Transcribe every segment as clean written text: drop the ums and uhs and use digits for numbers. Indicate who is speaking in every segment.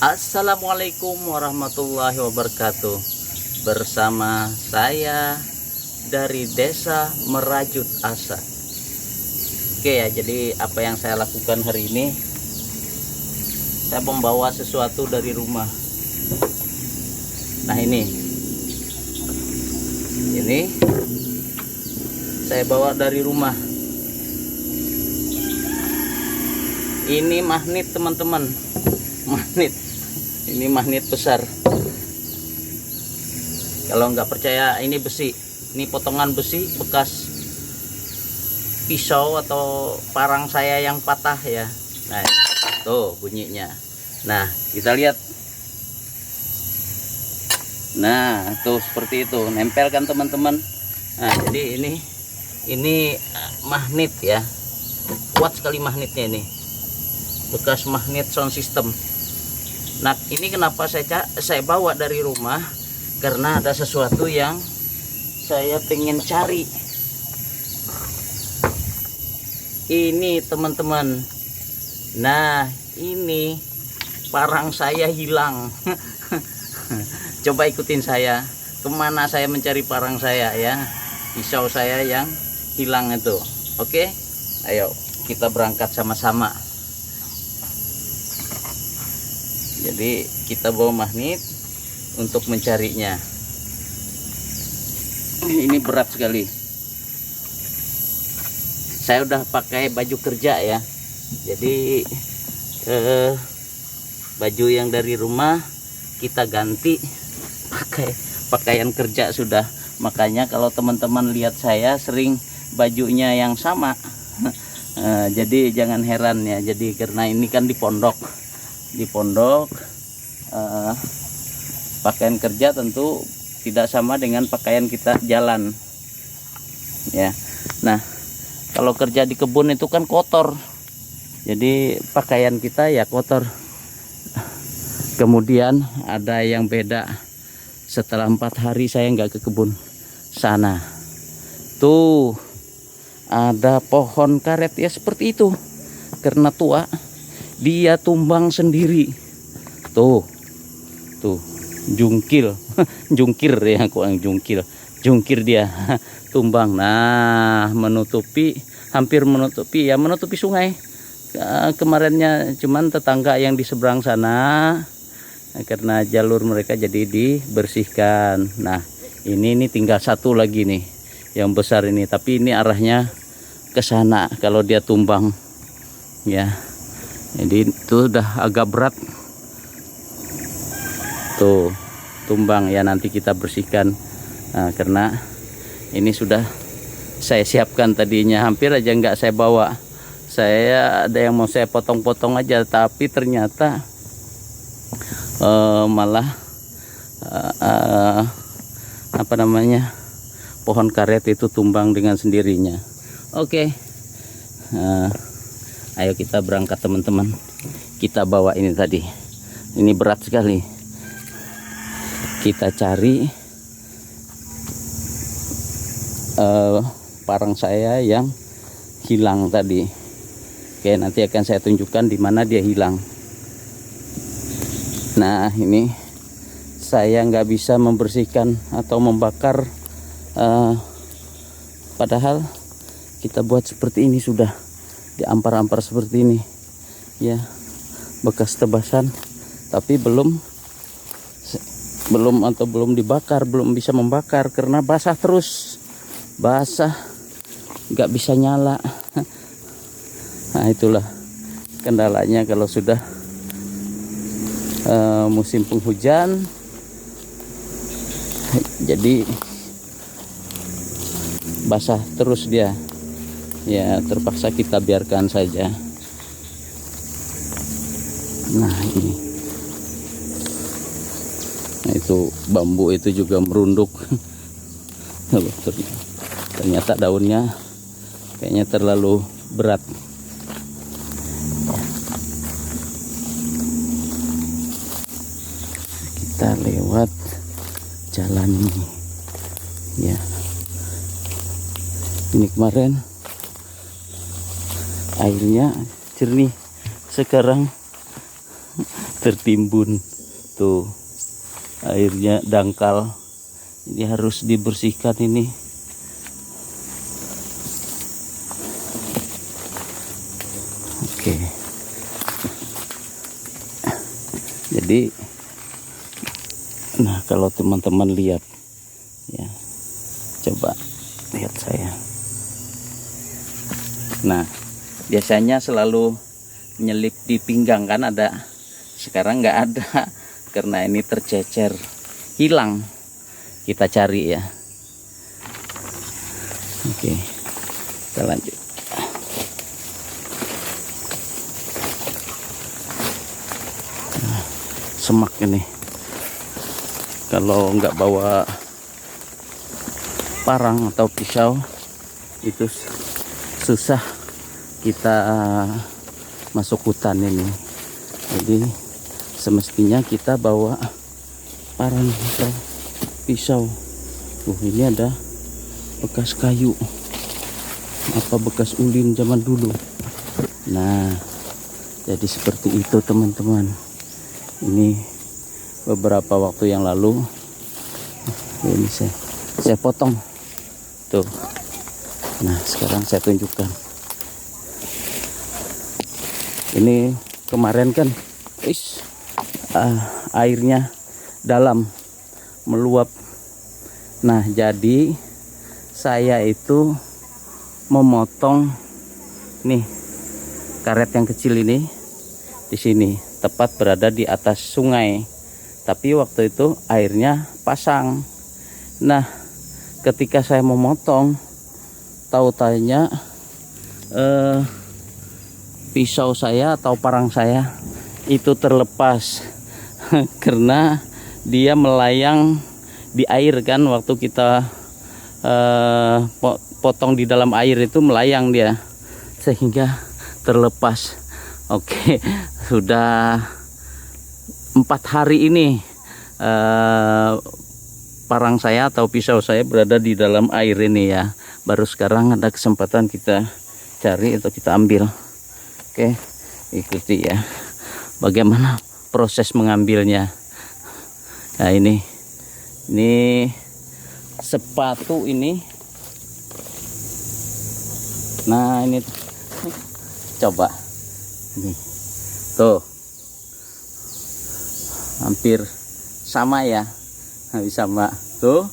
Speaker 1: Assalamualaikum warahmatullahi wabarakatuh. Bersama saya dari Desa Merajut Asa. Oke ya, jadi apa yang saya lakukan hari ini, saya membawa sesuatu dari rumah. Nah ini saya bawa dari rumah. Ini magnet teman-teman, magnet. Ini magnet besar. Kalau nggak percaya, ini besi, ini potongan besi bekas pisau atau parang saya yang patah ya. Nah tuh bunyinya. Nah kita lihat. Nah tuh seperti itu, nempel kan teman-teman. Nah jadi ini magnet ya, kuat sekali magnetnya ini, bekas magnet sound system. Nah ini kenapa saya bawa dari rumah, karena ada sesuatu yang saya pengen cari. Ini teman-teman, nah ini parang saya hilang. Coba ikutin saya, kemana saya mencari parang saya ya, pisau saya yang hilang itu. Oke, ayo kita berangkat sama-sama. Jadi kita bawa magnet untuk mencarinya. Ini berat sekali. Saya udah pakai baju kerja ya. Jadi baju yang dari rumah kita ganti pakai pakaian kerja sudah. Makanya kalau teman-teman lihat saya sering bajunya yang sama. Jadi jangan heran ya. Jadi karena ini kan di pondok, pakaian kerja tentu tidak sama dengan pakaian kita jalan ya. Nah kalau kerja di kebun itu kan kotor, jadi pakaian kita ya kotor. Kemudian ada yang beda, setelah 4 hari saya nggak ke kebun sana, tuh ada pohon karet ya seperti itu, karena tua dia tumbang sendiri. Tuh jungkir jungkir ya, jungkir dia tumbang. Nah hampir menutupi sungai. Kemarinnya cuman tetangga yang di seberang sana, karena jalur mereka jadi dibersihkan. Nah ini tinggal satu lagi nih yang besar ini, tapi ini arahnya ke sana kalau dia tumbang ya. Jadi itu udah agak berat tuh, tumbang ya, nanti kita bersihkan. Nah, karena ini sudah saya siapkan tadinya, hampir aja nggak saya bawa. Saya ada yang mau saya potong-potong aja, tapi ternyata malah pohon karet itu tumbang dengan sendirinya. Oke. Ayo kita berangkat teman-teman. Kita bawa ini tadi. Ini berat sekali. Kita cari parang saya yang hilang tadi. Oke, nanti akan saya tunjukkan di mana dia hilang. Nah ini saya nggak bisa membersihkan atau membakar, padahal kita buat seperti ini, sudah diampar-ampar seperti ini ya, bekas tebasan, tapi belum dibakar, belum bisa membakar karena basah terus, nggak bisa nyala. Nah itulah kendalanya kalau sudah musim penghujan, jadi basah terus dia ya, terpaksa kita biarkan saja. Nah ini, nah itu bambu itu juga merunduk. Ternyata daunnya kayaknya terlalu berat. Kita lewat jalan ini ya. Ini kemarin airnya jernih, sekarang tertimbun tuh, airnya dangkal. Ini harus dibersihkan ini. Oke. Jadi nah, kalau teman-teman lihat ya, coba lihat saya. Nah, biasanya selalu nyelip di pinggang kan ada, sekarang nggak ada karena ini tercecer, hilang. Kita cari ya. Oke, kita lanjut. Nah, semak ini kalau nggak bawa parang atau pisau itu susah kita masuk hutan ini. Jadi semestinya kita bawa parang atau pisau. Ini ada bekas kayu, apa bekas ulin zaman dulu. Nah, jadi seperti itu teman-teman. Ini beberapa waktu yang lalu ini saya potong tuh. Nah, sekarang saya tunjukkan. Ini kemarin kan airnya dalam, meluap. Nah, jadi saya itu memotong nih karet yang kecil ini di sini, tepat berada di atas sungai. Tapi waktu itu airnya pasang. Nah, ketika saya memotong, tahu-taunya pisau saya atau parang saya itu terlepas karena dia melayang di air kan, waktu kita potong di dalam air itu melayang dia sehingga terlepas. Oke, sudah 4 hari ini parang saya atau pisau saya berada di dalam air ini ya. Baru sekarang ada kesempatan kita cari atau kita ambil. Oke, ikuti ya bagaimana proses mengambilnya. Nah, ini sepatu ini. Nah, ini coba ini tuh hampir sama ya, habis sama tuh.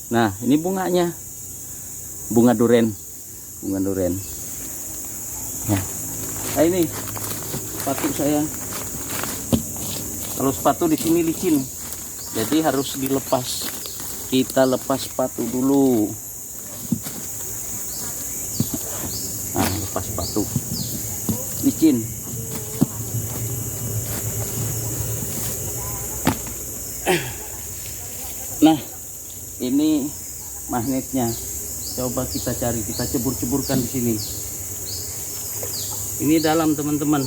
Speaker 1: Nah, ini bunganya, bunga duren ya. Nah, ini sepatu saya. Kalau sepatu di sini licin, jadi harus dilepas. Kita lepas sepatu dulu. Nah, lepas sepatu, licin. Nah, ini magnetnya. Coba kita cari, kita cebur-ceburkan di sini. Ini dalam teman-teman.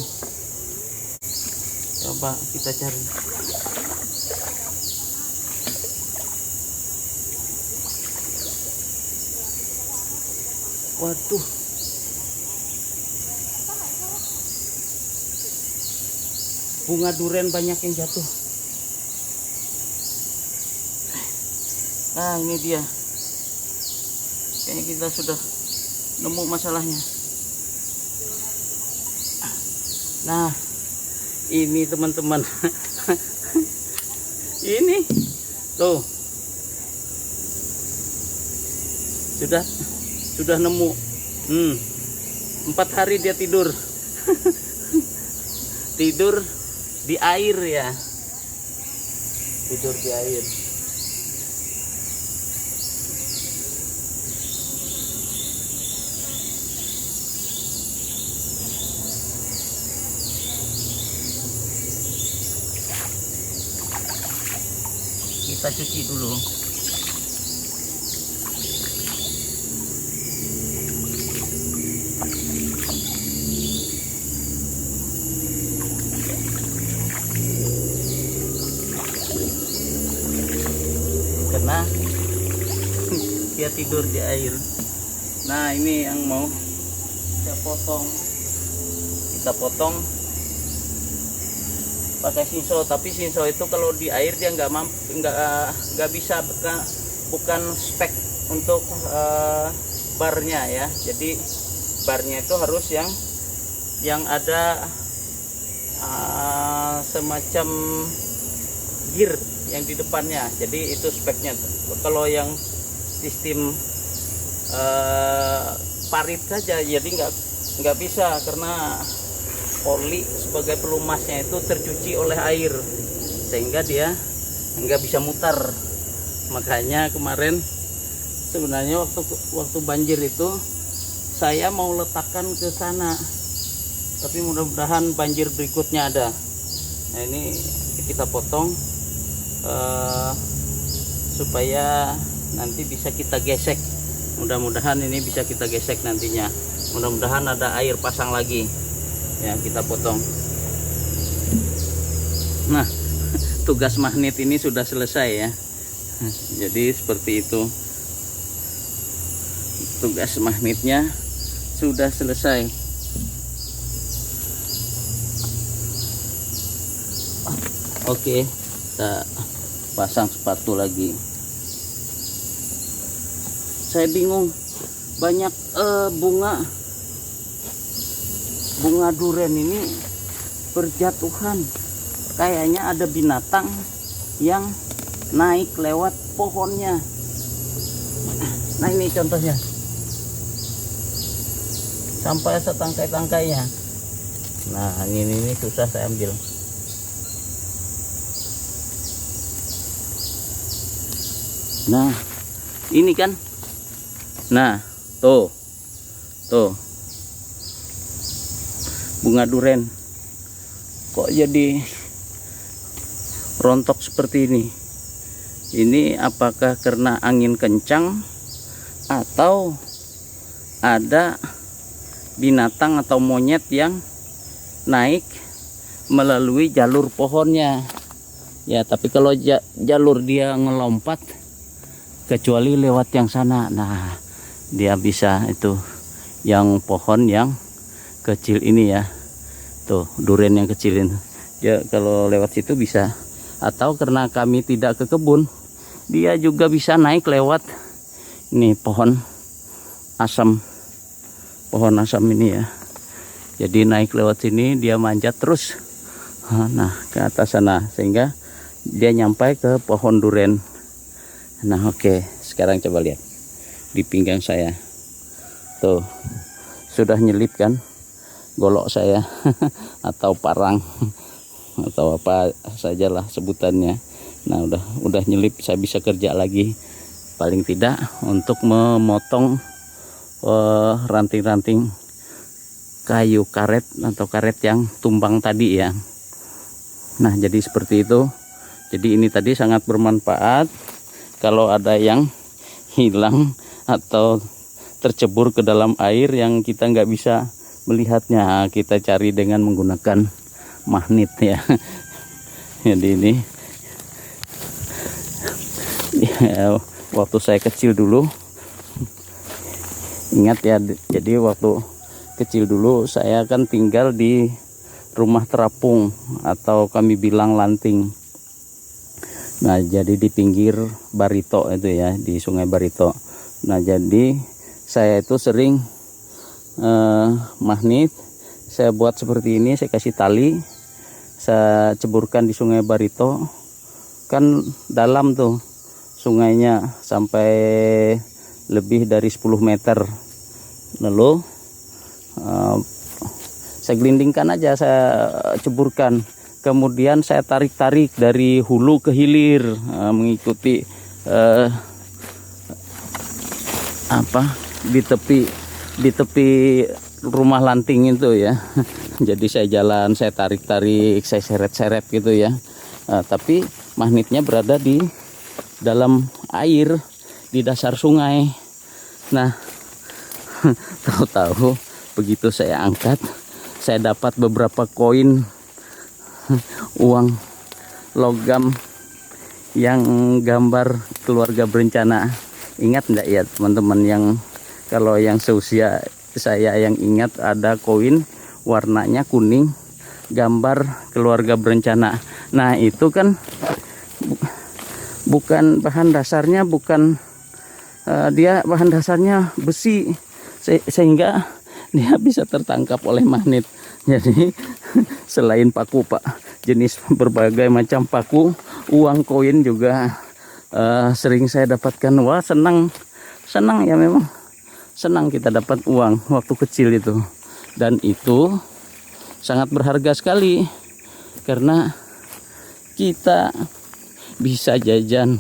Speaker 1: Coba kita cari. Waduh. Bunga duren banyak yang jatuh. Nah, ini dia. Kayaknya kita sudah nemu masalahnya. Nah, ini teman-teman. Ini tuh sudah nemu. 4 hari dia tidur. Tidur di air ya, tidur di air. Kita cuci dulu. Karena dia tidur di air. Nah, ini yang mau saya potong. Kita potong pakai sinso. Tapi sinso itu kalau di air dia nggak bisa, bukan spek untuk barnya ya. Jadi barnya itu harus yang ada semacam gear yang di depannya. Jadi itu speknya. Kalau yang sistem parit saja jadi nggak bisa, karena oli sebagai pelumasnya itu tercuci oleh air sehingga dia nggak bisa mutar. Makanya kemarin sebenarnya waktu banjir itu saya mau letakkan ke sana, tapi mudah-mudahan banjir berikutnya ada. Nah ini kita potong supaya nanti bisa kita gesek. Mudah-mudahan ini bisa kita gesek nantinya. Mudah-mudahan ada air pasang lagi ya, kita potong. Nah, tugas magnet ini sudah selesai ya. Jadi seperti itu, tugas magnetnya sudah selesai. Oke, kita pasang sepatu lagi. Saya bingung, banyak bunga duren ini berjatuhan. Kayaknya ada binatang yang naik lewat pohonnya. Nah ini contohnya, sampai setangkai-tangkainya. Nah ini susah saya ambil. Nah ini kan, nah tuh bunga duren kok jadi rontok seperti ini. Ini apakah karena angin kencang atau ada binatang atau monyet yang naik melalui jalur pohonnya ya. Tapi kalau jalur dia ngelompat, kecuali lewat yang sana, nah dia bisa itu yang pohon yang kecil ini ya, tuh duren yang kecil ini ya, kalau lewat situ bisa. Atau karena kami tidak ke kebun, dia juga bisa naik lewat ini pohon asam ini ya. Jadi naik lewat sini, dia manjat terus nah ke atas sana sehingga dia nyampai ke pohon duren. Nah oke, sekarang coba lihat di pinggang saya tuh, sudah nyelip kan golok saya atau parang atau apa sajalah sebutannya. Nah udah nyelip, saya bisa kerja lagi paling tidak untuk memotong ranting-ranting kayu karet atau karet yang tumbang tadi ya. Nah jadi seperti itu. Jadi ini tadi sangat bermanfaat. Kalau ada yang hilang atau tercebur ke dalam air yang kita nggak bisa melihatnya, kita cari dengan menggunakan magnet ya. Jadi ini ya, waktu saya kecil dulu, ingat ya, jadi waktu kecil dulu saya kan tinggal di rumah terapung atau kami bilang lanting. Nah jadi di pinggir Barito itu ya, di Sungai Barito. Nah jadi saya itu sering magnet saya buat seperti ini, saya kasih tali, saya ceburkan di Sungai Barito. Kan dalam tuh sungainya sampai lebih dari 10 meter. Lalu saya gelindingkan aja, saya ceburkan. Kemudian saya tarik-tarik dari hulu ke hilir, mengikuti di tepi rumah lanting itu ya. Jadi saya jalan, saya tarik-tarik, saya seret-seret gitu ya. Tapi magnetnya berada di dalam air, di dasar sungai. Nah tahu-tahu begitu saya angkat, saya dapat beberapa koin uang logam yang gambar keluarga berencana. Ingat enggak ya teman-teman, yang kalau yang seusia saya yang ingat, ada koin warnanya kuning, gambar keluarga berencana. Nah itu kan bukan bahan dasarnya, bukan dia bahan dasarnya besi, sehingga dia bisa tertangkap oleh magnet. Jadi selain paku pak, jenis berbagai macam paku, uang koin juga sering saya dapatkan. Wah senang ya, memang senang kita dapat uang waktu kecil itu. Dan itu sangat berharga sekali karena kita bisa jajan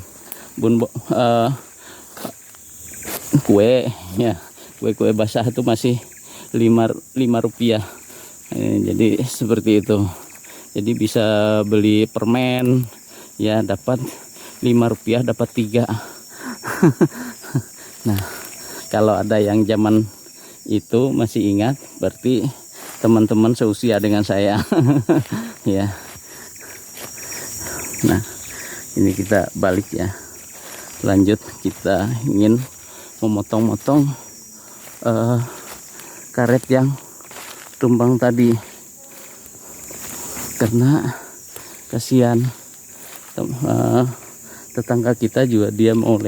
Speaker 1: kue ya, kue basah itu masih 5 rupiah. Jadi seperti itu. Jadi bisa beli permen ya, dapat 5 rupiah dapat 3. Nah kalau ada yang zaman itu masih ingat, berarti teman-teman seusia dengan saya. Ya. Nah ini kita balik ya, lanjut. Kita ingin memotong-motong karet yang tumbang tadi, karena kasihan tetangga kita juga, dia mau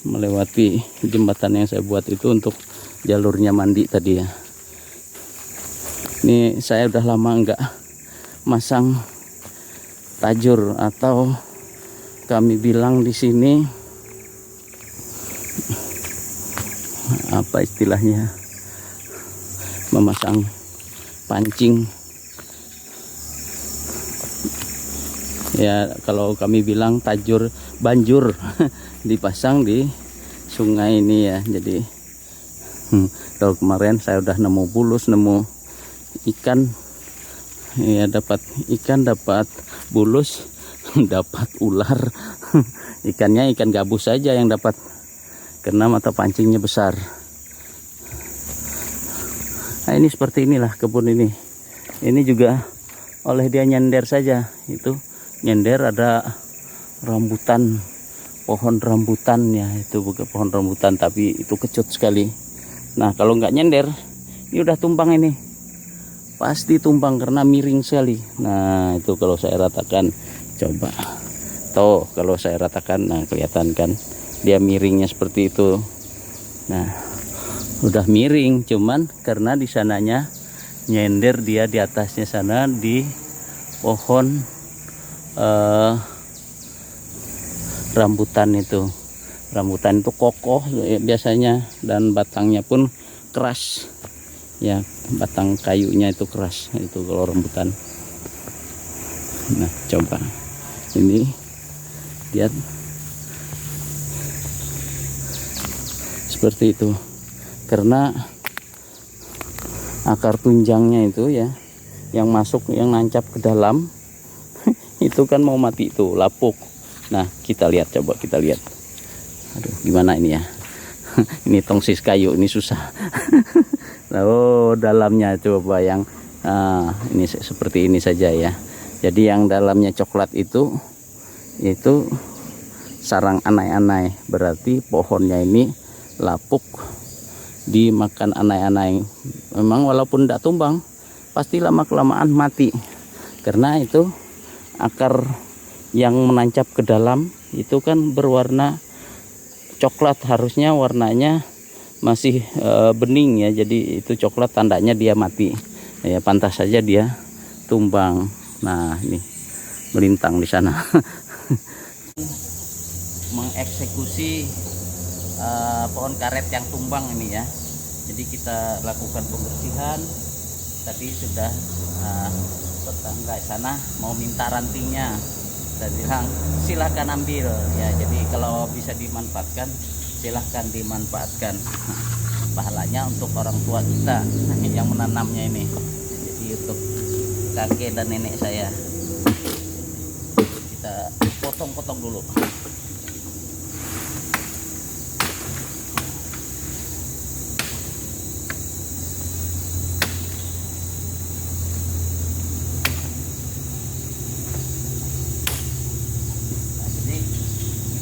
Speaker 1: melewati jembatan yang saya buat itu untuk jalurnya mandi tadi ya. Ini saya udah lama enggak masang tajur, atau kami bilang di sini apa istilahnya, memasang pancing ya. Kalau kami bilang tajur, banjur dipasang di sungai ini ya. Jadi kalau kemarin saya udah nemu bulus, nemu ikan ya, dapat ikan, dapat bulus, dapat ular. Ikannya ikan gabus saja yang dapat, karena mata pancingnya besar. Nah ini seperti inilah kebun ini. Ini juga oleh dia nyender saja. Itu nyender, ada rambutan, pohon rambutan ya. Itu bukan pohon rambutan, tapi itu kecut sekali. Nah kalau nggak nyender, ini udah tumbang ini. Pasti tumbang karena miring sekali. Nah itu kalau saya ratakan, coba tuh kalau saya ratakan, nah kelihatan kan dia miringnya seperti itu. Nah udah miring, cuman karena di sananya nyender, dia di atasnya sana di pohon rambutan itu. Rambutan itu kokoh biasanya, dan batangnya pun keras ya, batang kayunya itu keras itu kalau rambutan. Nah coba ini lihat seperti itu, karena akar tunjangnya itu ya, yang masuk, yang nancap ke dalam itu kan mau mati, itu lapuk. Nah kita lihat, coba kita lihat. Aduh gimana ini ya. Ini tongsis kayu ini susah. Oh dalamnya coba yang ini seperti ini saja ya. Jadi yang dalamnya coklat itu sarang anai-anai, berarti pohonnya ini lapuk, dimakan anai-anai. Memang walaupun tidak tumbang, pasti lama kelamaan mati, karena itu akar yang menancap ke dalam itu kan berwarna coklat, harusnya warnanya masih bening ya. Jadi itu coklat, tandanya dia mati ya, pantas saja dia tumbang. Nah ini melintang di sana. Mengeksekusi pohon karet yang tumbang ini ya. Jadi kita lakukan pembersihan. Tadi sudah tetangga sana mau minta rantingnya, saya bilang silahkan ambil ya. Jadi kalau bisa dimanfaatkan, silahkan dimanfaatkan. Pahalanya untuk orang tua kita yang menanamnya ini. Jadi untuk kakek dan nenek saya. Kita potong-potong dulu.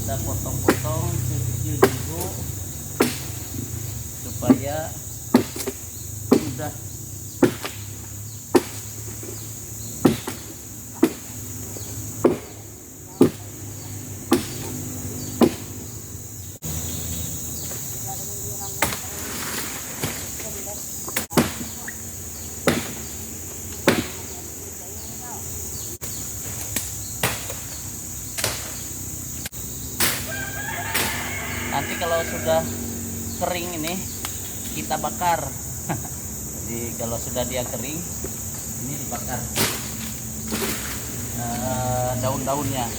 Speaker 1: Kita potong-potong kecil dulu supaya mudah kalau sudah kering ini kita bakar. Jadi kalau sudah dia kering ini dibakar daun-daunnya,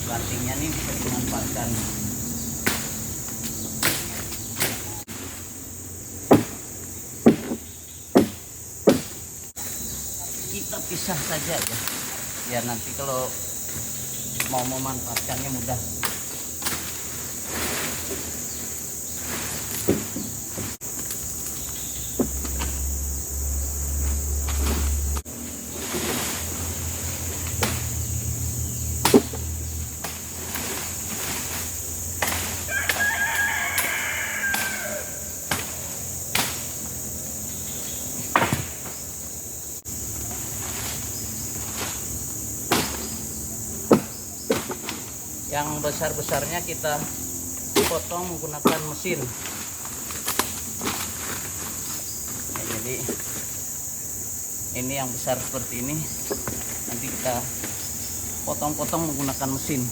Speaker 1: rantingnya ini bisa dimanfaatkan. Kita pisah saja ya, biar nanti kalau mau memanfaatkannya mudah. Yang besar-besarnya kita potong menggunakan mesin. Nah, jadi ini yang besar seperti ini nanti kita potong-potong menggunakan mesin.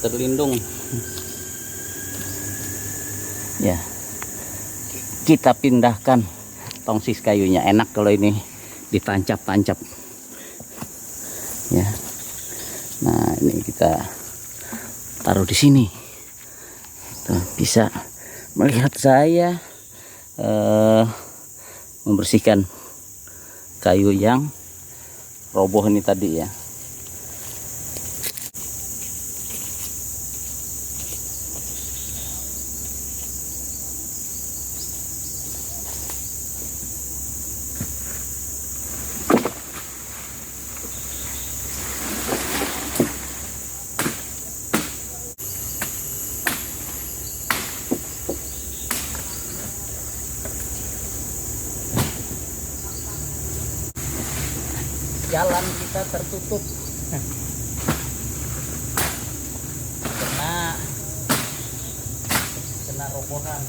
Speaker 1: Terlindung ya, kita pindahkan tongsis kayunya. Enak kalau ini ditancap-tancap ya. Nah ini kita taruh di sini. Tuh, bisa melihat saya membersihkan kayu yang roboh ini tadi ya. Jalan kita tertutup kena robohan.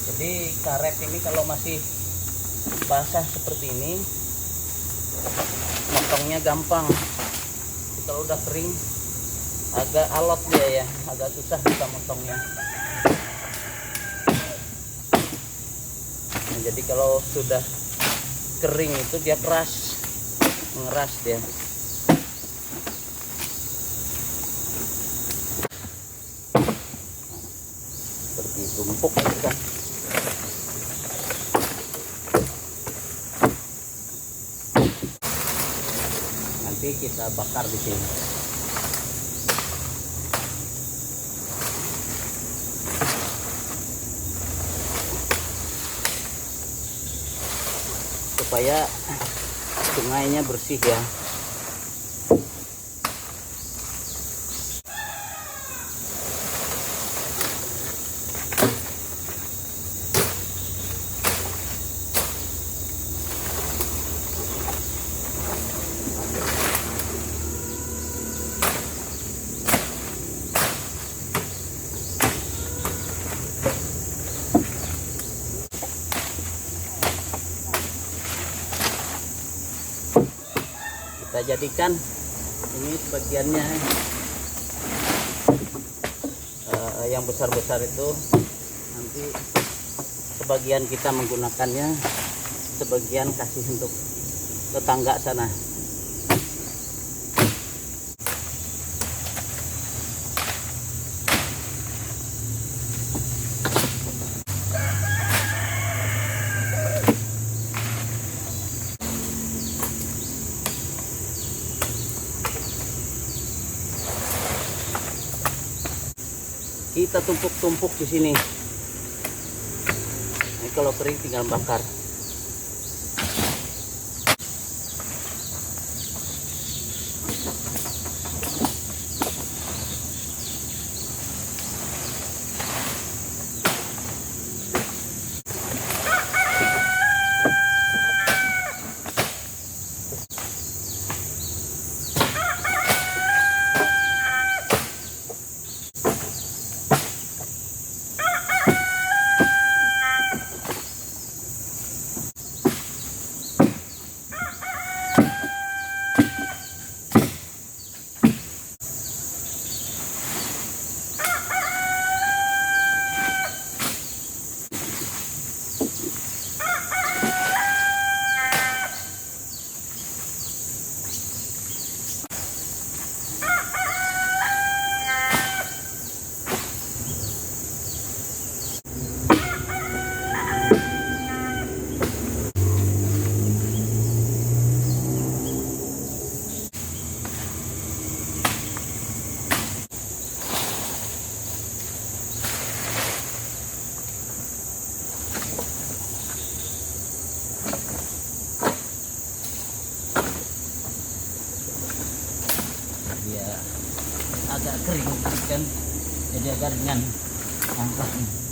Speaker 1: Jadi karet ini kalau masih basah seperti ini motongnya gampang. Kalau udah kering agak alot dia ya, agak susah kita motongnya. Nah, jadi kalau sudah kering itu dia keras, mengeras dia. Seperti tumpuk gitu kan. Nanti kita bakar di sini. Supaya sungainya bersih ya. Kita jadikan ini sebagiannya yang besar-besar itu nanti sebagian kita menggunakannya, sebagian kasih untuk tetangga sana. Kita tumpuk-tumpuk di sini. Ini kalau kering tinggal bakar. kering kan, jadi agak ringan angkatnya.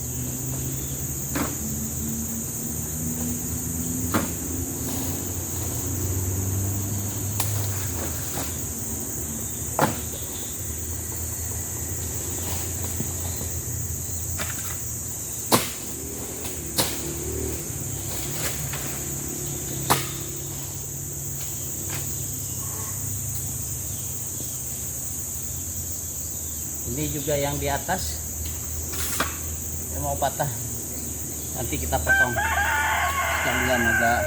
Speaker 1: Ini juga yang di atas yang mau patah, nanti kita potong sekalian, agak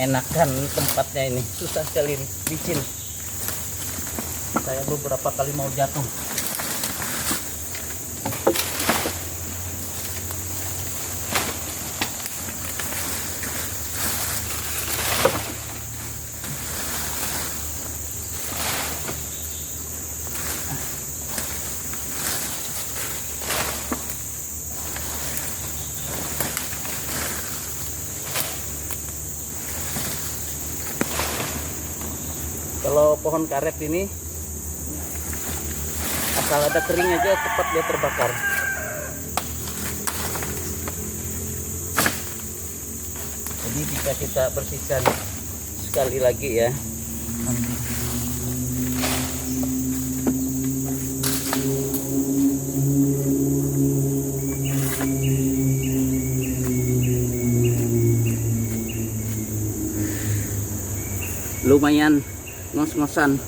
Speaker 1: enakan tempatnya. Ini susah sekali, licin. Saya beberapa kali mau jatuh. Kalau pohon karet ini asal ada kering aja cepat dia terbakar. Jadi bisa kita bersihkan sekali lagi ya. Lumayan ngos-ngosan.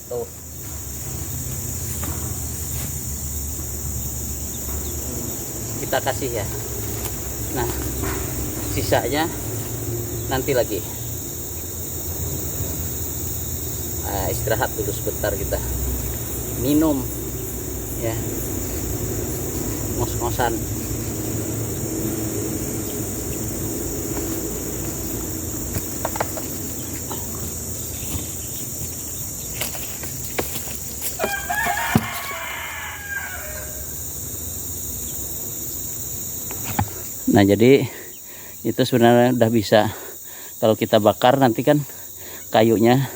Speaker 1: Tuh. Kita kasih ya. Nah, sisanya nanti lagi. istirahat dulu sebentar, kita minum ya, ngos-ngosan. Nah, jadi itu sebenarnya udah bisa, kalau kita bakar nanti kan kayunya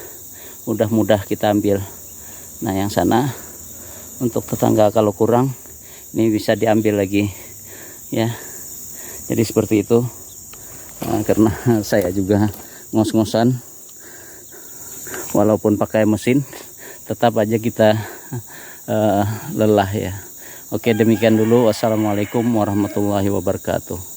Speaker 1: udah mudah kita ambil. Nah, yang sana untuk tetangga kalau kurang ini bisa diambil lagi ya. Jadi seperti itu. Nah, karena saya juga ngos-ngosan, walaupun pakai mesin tetap aja kita lelah ya. Oke, demikian dulu. Wassalamualaikum warahmatullahi wabarakatuh.